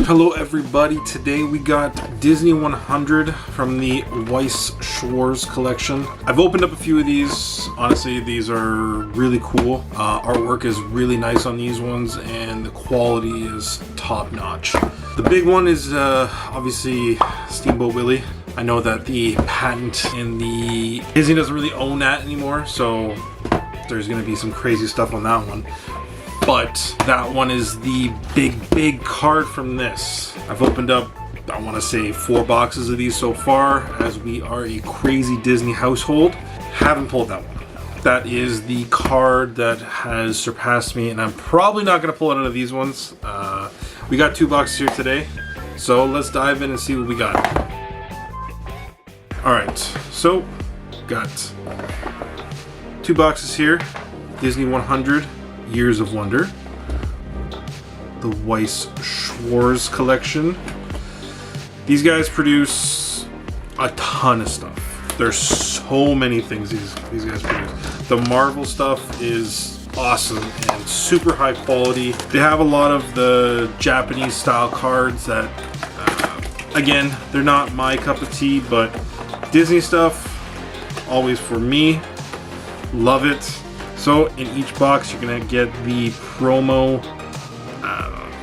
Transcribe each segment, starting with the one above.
Hello everybody, today we got Disney 100 from the Weiss Schwarz collection. I've opened up a few of these. Honestly, these are really cool. Artwork is really nice on these ones and the quality is top notch. The big one is obviously Steamboat Willie. I know that the patent in the Disney doesn't really own that anymore, so there's gonna be some crazy stuff on that one. But that one is the big card from this. I've opened up, I want to say 4 boxes of these so far, as we are a crazy Disney household. Haven't pulled that one. That is the card that has surpassed me, and I'm probably not going to pull it out of these ones. We got 2 boxes here today, so let's dive in and see what we got. Alright, so got 2 boxes here. Disney 100. Years of Wonder, the Weiss Schwarz collection. These guys produce a ton of stuff. There's so many things these guys produce. The Marvel stuff is awesome and super high quality. They have a lot of the Japanese style cards that, again, they're not my cup of tea, but Disney stuff, always for me. Love it. So in each box you're gonna get the promo,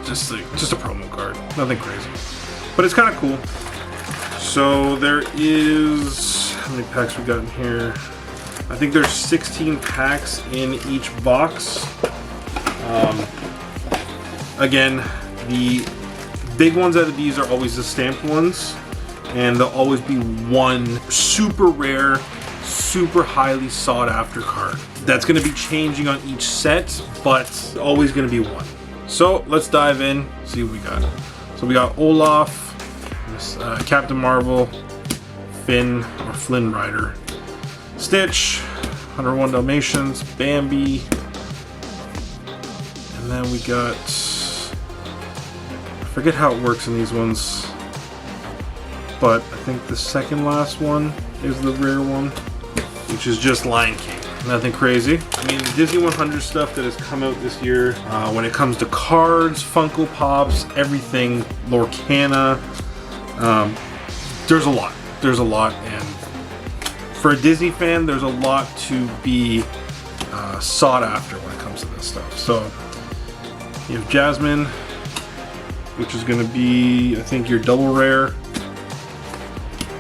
just a promo card, nothing crazy, but it's kind of cool. So there is, how many packs we got in here? I think there's 16 packs in each box. Again, the big ones out of these are always the stamped ones, and there'll always be one super rare, super highly sought after card. That's going to be changing on each set, but always going to be one. So let's dive in, see what we got. So we got Olaf, Captain Marvel, Finn or Flynn Rider, Stitch, 101 Dalmatians, Bambi, and then we got, I forget how it works in these ones, but I think the second last one is the rare one, which is just Lion King. Nothing crazy. I mean, the Disney 100 stuff that has come out this year, when it comes to cards, Funko Pops, everything, Lorcana, there's a lot. There's a lot, and for a Disney fan, there's a lot to be sought after when it comes to this stuff. So, you have Jasmine, which is going to be, I think, your double rare.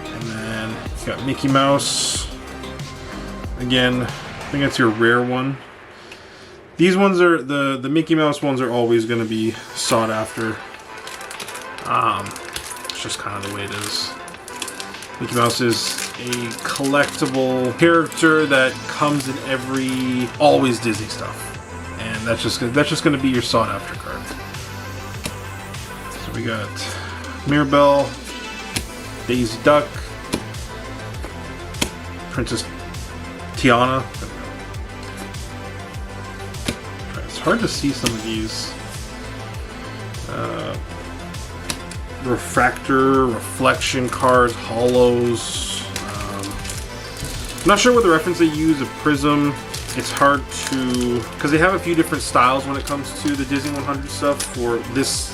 And then you got Mickey Mouse. Again, I think that's your rare one. These ones are, the Mickey Mouse ones are always going to be sought after. It's just kind of the way it is. Mickey Mouse is a collectible character that comes in every, always Disney stuff. And that's just going to be your sought after card. So we got Mirabelle, Daisy Duck, Princess Tiana. It's hard to see some of these. Reflection cards, hollows. I'm not sure what the reference they use of Prism. It's hard to, because they have a few different styles when it comes to the Disney 100 stuff for this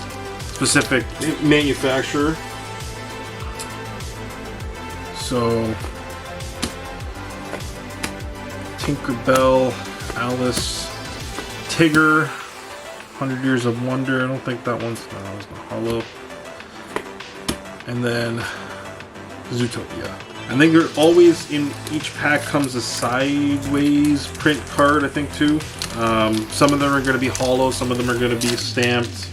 specific manufacturer. So Tinkerbell, Alice, Tigger, 100 Years of Wonder. I don't think that one's, no, that was not hollow. And then Zootopia. I think there always in each pack comes a sideways print card, I think, too. Some of them are going to be hollow, some of them are going to be stamped.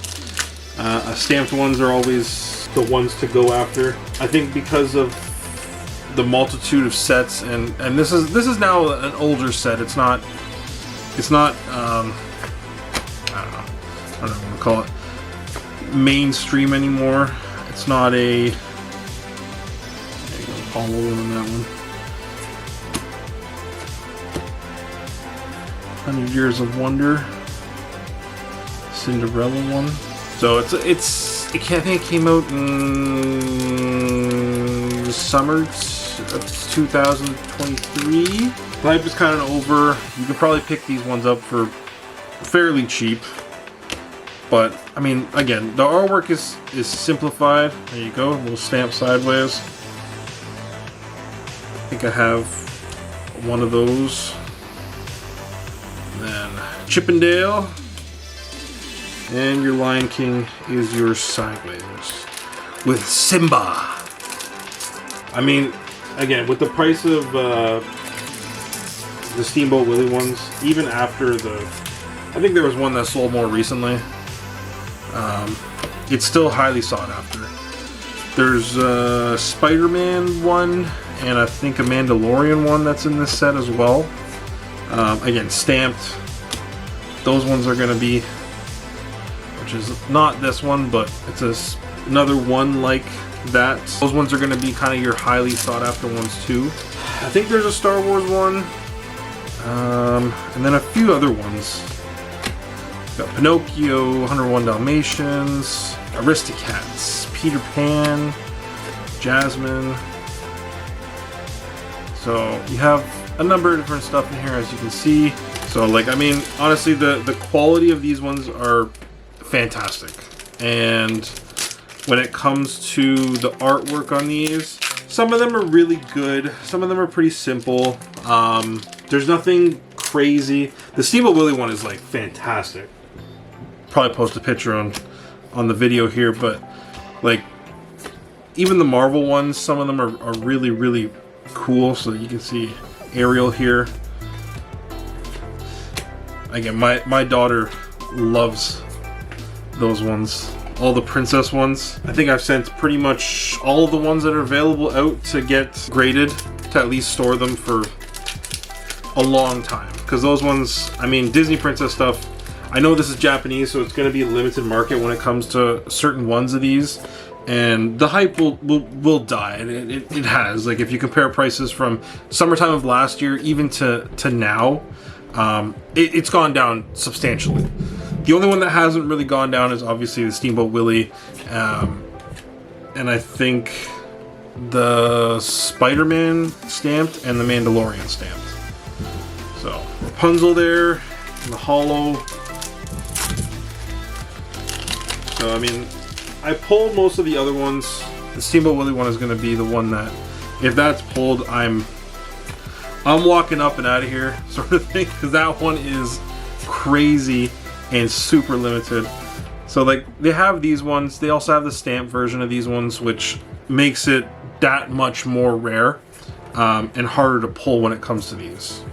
Stamped ones are always the ones to go after. I think because of the multitude of sets, and this is now an older set. It's not I don't know what to call it, mainstream anymore. It's not a, there you go, hollow on that one. 100 Years of Wonder, Cinderella one. So I think it came out in the summer of 2023. Hype is kind of over. You can probably pick these ones up for fairly cheap. But I mean, again, the artwork is simplified. There you go, a little stamp sideways. I think I have one of those. And then Chippendale, and your Lion King is your sideways with Simba. I mean, again, with the price of the Steamboat Willie ones, even after I think there was one that sold more recently. It's still highly sought after. There's a Spider-Man one, and I think a Mandalorian one that's in this set as well. Again, stamped. Those ones are going to be, which is not this one, but it's another one like that. Those ones are going to be kind of your highly sought after ones too. I think there's a Star Wars one, and then a few other ones. Got Pinocchio, 101 Dalmatians, Aristocats, Peter Pan, Jasmine. So you have a number of different stuff in here, as you can see. So like, I mean, honestly, the quality of these ones are fantastic. And when it comes to the artwork on these, some of them are really good. Some of them are pretty simple. There's nothing crazy. The Steamboat Willie one is like fantastic. Probably post a picture on the video here, but like even the Marvel ones, some of them are really, really cool. So you can see Ariel here. Again, my daughter loves those ones, all the princess ones. I think I've sent pretty much all of the ones that are available out to get graded, to at least store them for a long time, because those ones, I mean, Disney princess stuff, I know this is Japanese, so it's going to be a limited market when it comes to certain ones of these, and the hype will die, and it has. Like, if you compare prices from summertime of last year even to now, it's gone down substantially. The only one that hasn't really gone down is obviously the Steamboat Willie, and I think the Spider-Man stamped and the Mandalorian stamped. So Rapunzel there, and the hollow. So I mean, I pulled most of the other ones. The Steamboat Willie one is going to be the one that, if that's pulled, I'm walking up and out of here, sort of thing, because that one is crazy and super limited. So like, they have these ones. They also have the stamp version of these ones, which makes it that much more rare and harder to pull when it comes to these.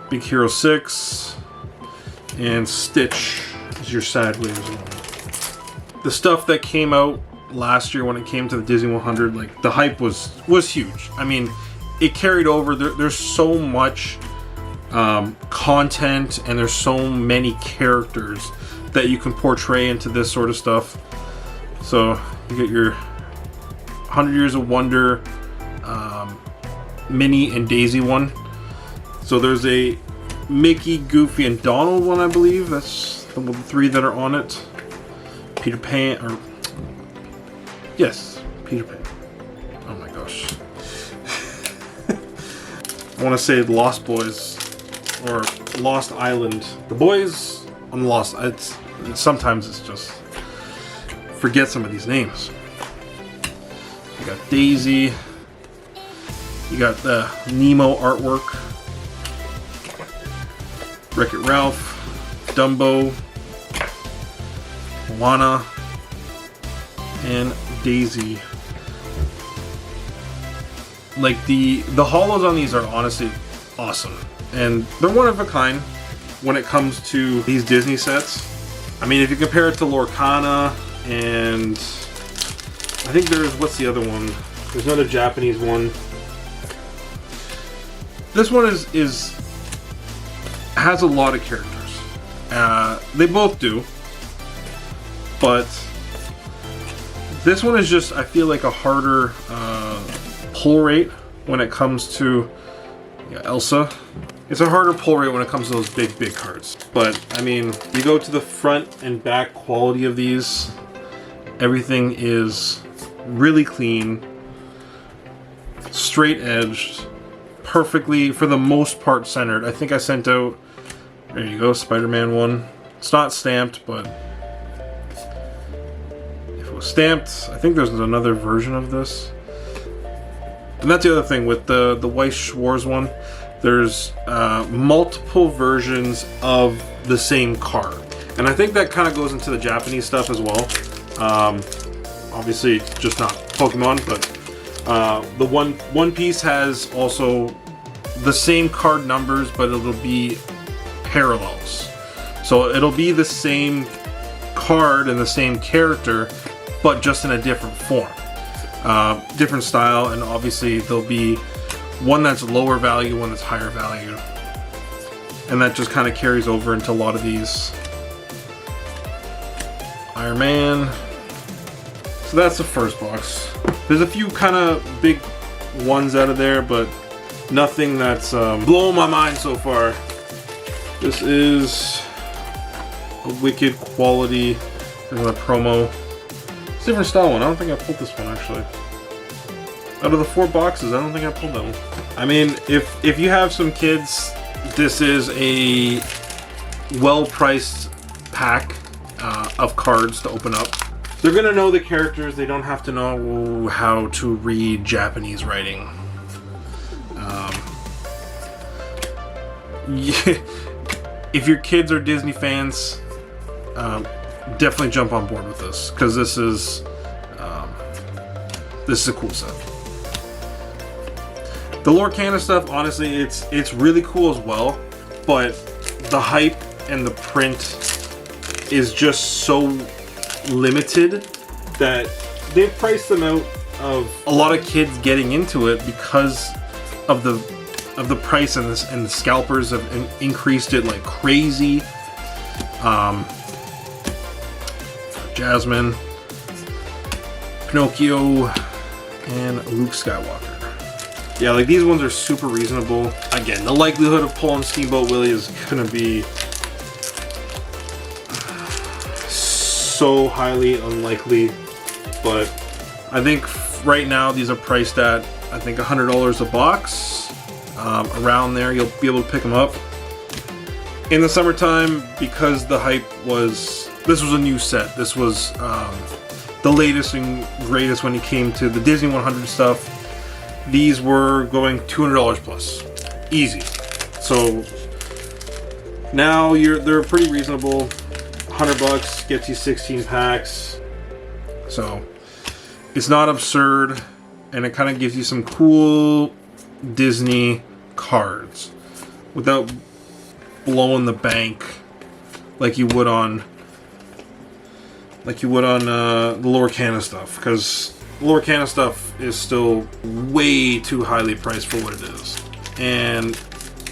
Big Hero 6 and Stitch is your sideways one. The stuff that came out last year when it came to the Disney 100, like, the hype was huge. I mean, it carried over. There's so much content, and there's so many characters that you can portray into this sort of stuff. So you get your 100 Years of Wonder Minnie and Daisy one. So there's a Mickey, Goofy, and Donald one, I believe. That's the three that are on it. Peter Pan, or yes, Peter Pan. Oh my gosh. I want to say the Lost Boys or Lost Island. The boys on Lost. Sometimes it's just forget some of these names. You got Daisy. You got the Nemo artwork. Wreck-It Ralph, Dumbo, Moana, and Daisy. Like, the hollows on these are honestly awesome, and they're one of a kind when it comes to these Disney sets. I mean, if you compare it to Lorcana, and I think there's, what's the other one? There's another Japanese one. This one has a lot of characters. They both do, but this one is just, I feel like, a harder pull rate when it comes to Elsa. It's a harder pull rate when it comes to those big cards. But I mean, you go to the front and back quality of these, everything is really clean, straight edged, perfectly, for the most part, centered. I think I sent out, there you go, Spider-Man one. It's not stamped, but if it was stamped, I think there's another version of this. And that's the other thing with the Weiss Schwarz one. There's multiple versions of the same card. And I think that kind of goes into the Japanese stuff as well. Obviously, just not Pokemon, but the One Piece has also the same card numbers, but it'll be parallels. So it'll be the same card and the same character, but just in a different form. Different style, and obviously there'll be one that's lower value, one that's higher value. And that just kind of carries over into a lot of these. Iron Man. So that's the first box. There's a few kind of big ones out of there, but nothing that's blowing my mind so far. This is a wicked quality. There's a promo. It's a different style one. I don't think I pulled this one actually. Out of the 4 boxes, I don't think I pulled that one. I mean, if you have some kids, this is a well-priced pack of cards to open up. They're gonna know the characters. They don't have to know how to read Japanese writing. Yeah, if your kids are Disney fans, definitely jump on board with this, because this is a cool set. The Lorcana stuff, honestly, it's really cool as well, but the hype and the print is just so limited that they've priced them out of a lot of kids getting into it because of the price, and the scalpers have increased it like crazy. Jasmine, Pinocchio, and Luke Skywalker. Yeah, like these ones are super reasonable. Again, the likelihood of pulling Steamboat Willie is gonna be so highly unlikely, but I think right now these are priced at, I think, $100 a box. Around there, you'll be able to pick them up. In the summertime, because the hype was, this was a new set. This was the latest and greatest when it came to the Disney 100 stuff. These were going $200 plus, easy. So now they're pretty reasonable. $100 gets you 16 packs. So it's not absurd, and it kind of gives you some cool Disney cards without blowing the bank like you would on the Lorcana stuff, because the Lorcana stuff is still way too highly priced for what it is, and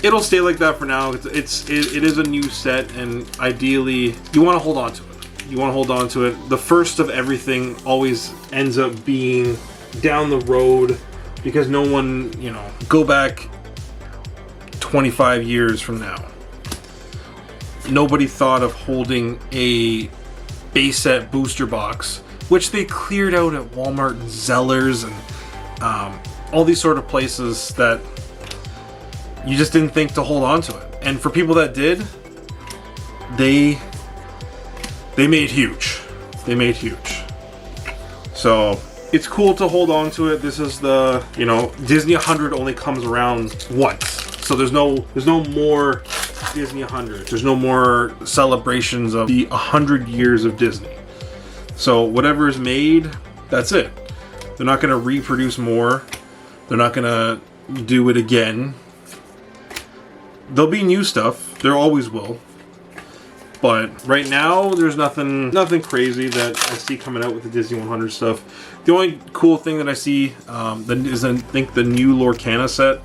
it'll stay like that for now. It is a new set, and ideally you want to hold on to it. You want to hold on to it. The first of everything always ends up being down the road, because no one, go back 25 years from now, nobody thought of holding a base set booster box, which they cleared out at Walmart and Zellers and all these sort of places that you just didn't think to hold on to it. And for people that did, they made huge. They made huge. So it's cool to hold on to it. This is the, Disney 100 only comes around once. So there's no more Disney 100. There's no more celebrations of the 100 years of Disney. So whatever is made, that's it. They're not going to reproduce more. They're not going to do it again. There'll be new stuff. There always will. But right now, there's nothing crazy that I see coming out with the Disney 100 stuff. The only cool thing that I see is I think the new Lorcana set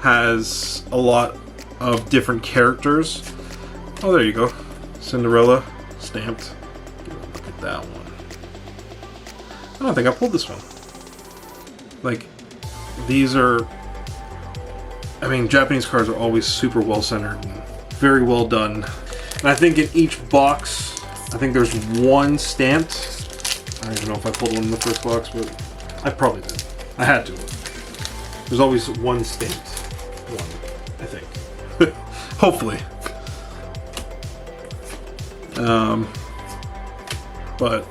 has a lot of different characters. Oh, there you go. Cinderella stamped. Look at that one. I don't think I pulled this one. Like, these are... Japanese cards are always super well centered and very well done. And I think in each box, I think there's one stamped. I don't even know if I pulled one in the first box, but I probably did. I had to. There's always one stamped. One, I think. Hopefully. But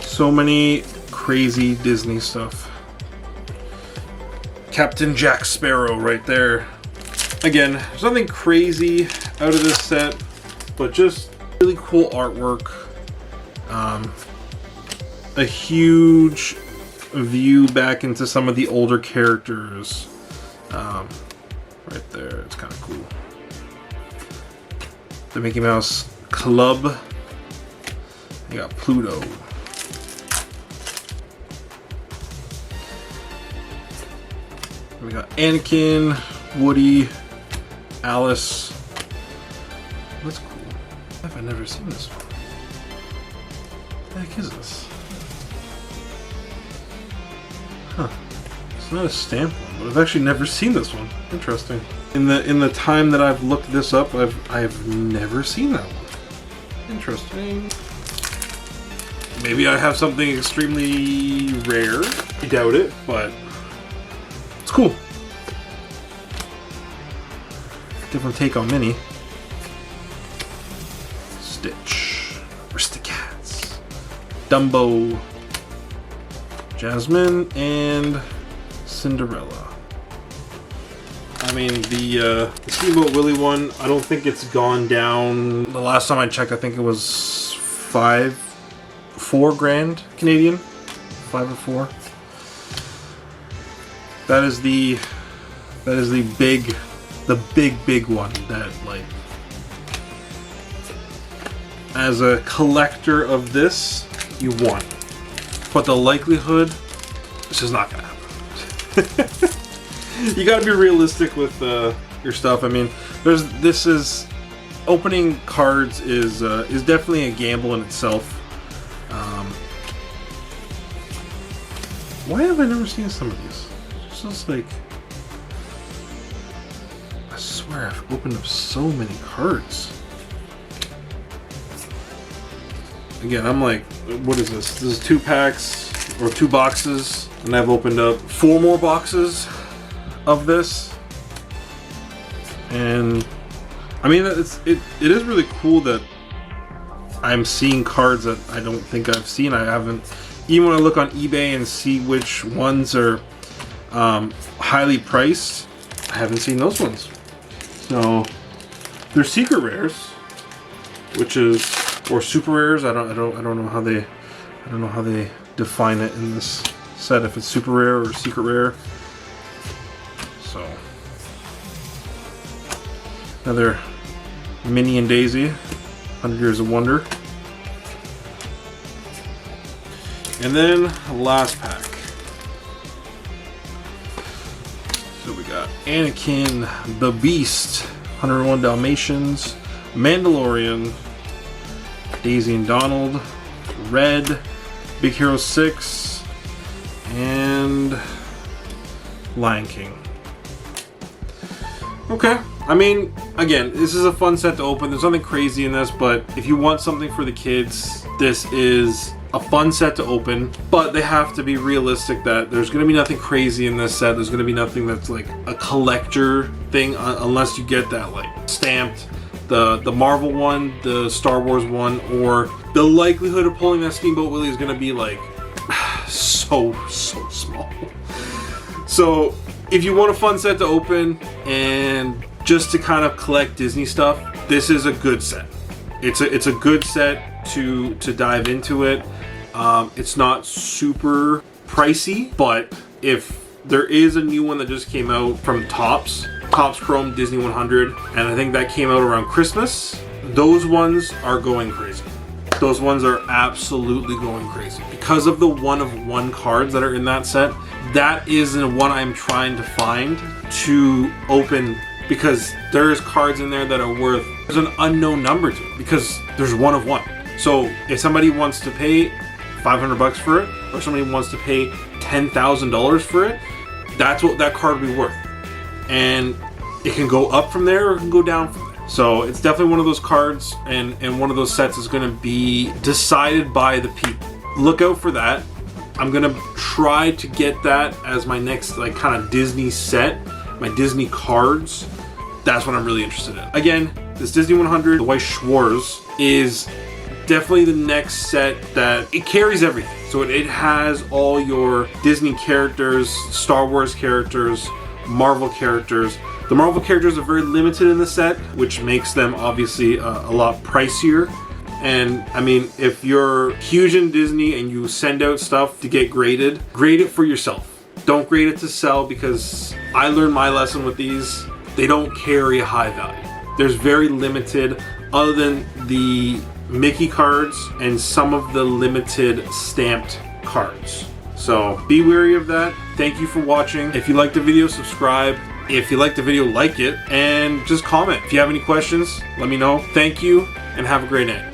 so many crazy Disney stuff. Captain Jack Sparrow right there. Again, there's nothing crazy out of this set, but just really cool artwork. A huge view back into some of the older characters. Right there, it's kind of cool. The Mickey Mouse Club. You got Pluto. We got Anakin, Woody, Alice. That's cool. Why have I never seen this one? What the heck is this? Huh. It's not a stamp one, but I've actually never seen this one. Interesting. In the time that I've looked this up, I've never seen that one. Interesting. Maybe I have something extremely rare. I doubt it, but it's cool. Different take on Minnie. Stitch. Aristocats. Dumbo. Jasmine and Cinderella. I mean, the Steamboat Willie one, I don't think it's gone down. The last time I checked, I think it was 4 grand Canadian. 5 or 4. That is the big one that, like, as a collector of this, you want. But the likelihood, it's just not gonna happen. You gotta be realistic with your stuff. I mean, opening cards is definitely a gamble in itself. Why have I never seen some of these? It's just like, I swear I've opened up so many cards. Again, I'm like, what is this? This is 2 packs or 2 boxes, and I've opened up 4 more boxes of this. And I mean, it is really cool that I'm seeing cards that I don't think I've seen. I haven't, even when I look on eBay and see which ones are highly priced, I haven't seen those ones. So they're secret rares, which is, or super rares. I don't know how they define it in this set, if it's super rare or secret rare. So another Minnie and Daisy, 100 Years of Wonder. And then last pack. So we got Anakin, the Beast, 101 Dalmatians, Mandalorian, Daisy and Donald, Red, Big Hero 6, and Lion King. Okay, I mean, again, this is a fun set to open. There's nothing crazy in this, but if you want something for the kids, this is a fun set to open. But they have to be realistic that there's going to be nothing crazy in this set. There's going to be nothing that's like a collector thing, unless you get that like stamped, the Marvel one, the Star Wars one, or the likelihood of pulling that Steamboat Willie is going to be like so small. So if you want a fun set to open and just to kind of collect Disney stuff, this is a good set. It's a good set to dive into it. It's not super pricey, but if there is a new one that just came out from Topps Chrome Disney 100, and I think that came out around Christmas, those ones are going crazy. Those ones are absolutely going crazy because of the one-of-one cards that are in that set. That is the one I'm trying to find to open, because there's cards in there that are worth, there's an unknown number to it because there's one of one. So if somebody wants to pay $500 for it, or somebody wants to pay $10,000 for it, that's what that card will be worth. And it can go up from there or it can go down from there. So it's definitely one of those cards, and one of those sets is going to be decided by the people. Look out for that. I'm going to try to get that as my next like kind of Disney set, my Disney cards That's what I'm really interested in. Again, this Disney 100, the Weiss Schwarz, is definitely the next set that it carries everything. So it has all your Disney characters, Star Wars characters, Marvel characters. The Marvel characters are very limited in the set, which makes them obviously a lot pricier. And I mean, if you're huge in Disney and you send out stuff to get graded, grade it for yourself. Don't grade it to sell, because I learned my lesson with these. They don't carry a high value. There's very limited, other than the Mickey cards and some of the limited stamped cards. So be wary of that. Thank you for watching. If you liked the video, subscribe. If you liked the video, like it, and just comment. If you have any questions, let me know. Thank you, and have a great night.